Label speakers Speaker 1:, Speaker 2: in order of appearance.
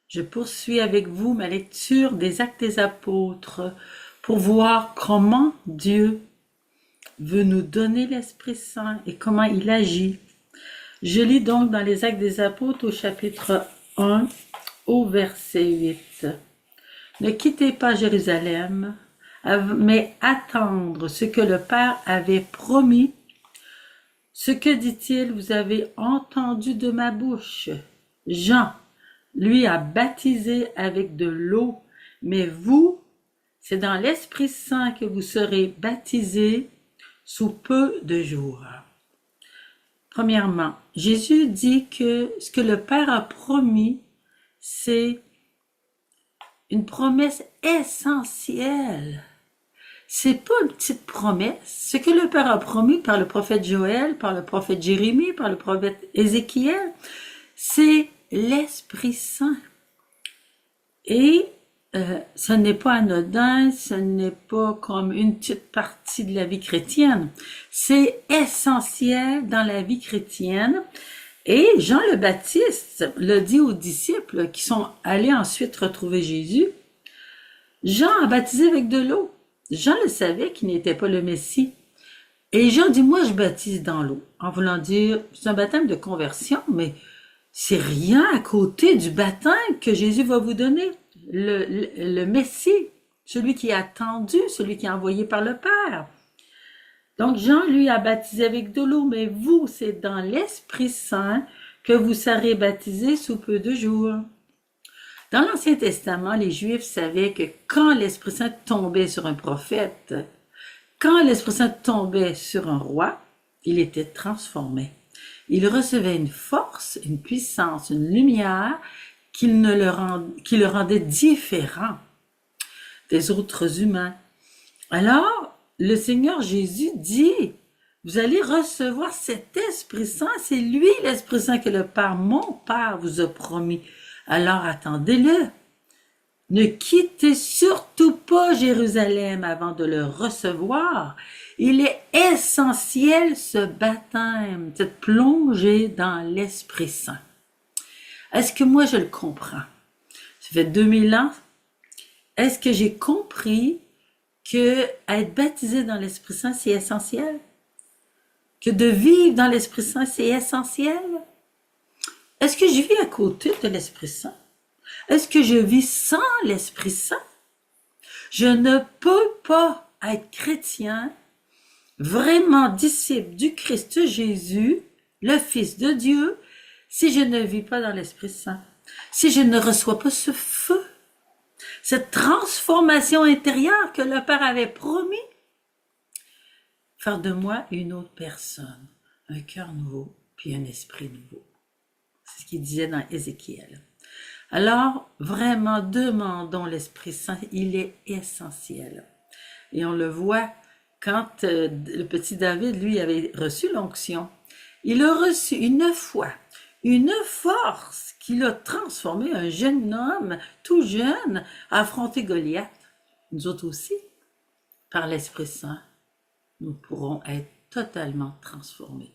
Speaker 1: Je poursuis avec vous ma lecture des Actes des Apôtres pour voir comment Dieu veut nous donner l'Esprit Saint et comment il agit. Je lis donc dans les Actes des Apôtres au chapitre 1 au verset 8. Ne quittez pas Jérusalem, mais attendre ce que le Père avait promis. Ce que dit-il, vous avez entendu de ma bouche. Jean, lui, a baptisé avec de l'eau, mais vous, c'est dans l'Esprit Saint que vous serez baptisés sous peu de jours. Premièrement, Jésus dit que ce que le Père a promis, c'est une promesse essentielle. C'est pas une petite promesse. Ce que le Père a promis par le prophète Joël, par le prophète Jérémie, par le prophète Ézéchiel, c'est l'Esprit Saint. Et ce n'est pas anodin, ce n'est pas comme une petite partie de la vie chrétienne. C'est essentiel dans la vie chrétienne. Et Jean le Baptiste le dit aux disciples qui sont allés ensuite retrouver Jésus. Jean a baptisé avec de l'eau. Jean le savait qu'il n'était pas le Messie. Et Jean dit, moi je baptise dans l'eau. En voulant dire, c'est un baptême de conversion, mais c'est rien à côté du baptême que Jésus va vous donner. Le Messie, celui qui est attendu, celui qui est envoyé par le Père. Donc Jean, lui, a baptisé avec de l'eau, mais vous, c'est dans l'Esprit Saint que vous serez baptisés sous peu de jours. Dans l'Ancien Testament, les Juifs savaient que quand l'Esprit Saint tombait sur un prophète, quand l'Esprit Saint tombait sur un roi, il était transformé. Il recevait une force, une puissance, une lumière qui le rendait différent des autres humains. Alors, le Seigneur Jésus dit, vous allez recevoir cet Esprit Saint, c'est lui l'Esprit Saint que le Père, mon Père, vous a promis. Alors attendez-le. Ne quittez surtout pas Jérusalem avant de le recevoir. Il est essentiel ce baptême, cette plongée dans l'Esprit Saint. Est-ce que moi je le comprends? Ça fait 2000 ans. Est-ce que j'ai compris que être baptisé dans l'Esprit Saint, c'est essentiel? Que de vivre dans l'Esprit Saint, c'est essentiel? Est-ce que je vis à côté de l'Esprit Saint? Est-ce que je vis sans l'Esprit Saint? Je ne peux pas être chrétien, vraiment disciple du Christ Jésus, le Fils de Dieu, si je ne vis pas dans l'Esprit Saint, si je ne reçois pas ce feu, cette transformation intérieure que le Père avait promis, faire de moi une autre personne, un cœur nouveau, puis un esprit nouveau. C'est ce qu'il disait dans Ézéchiel. Alors, vraiment, demandons l'Esprit Saint, il est essentiel. Et on le voit quand le petit David, lui, avait reçu l'onction. Il a reçu une foi, une force qui l'a transformé, un jeune homme, tout jeune, à affronter Goliath. Nous autres aussi, par l'Esprit Saint, nous pourrons être totalement transformés.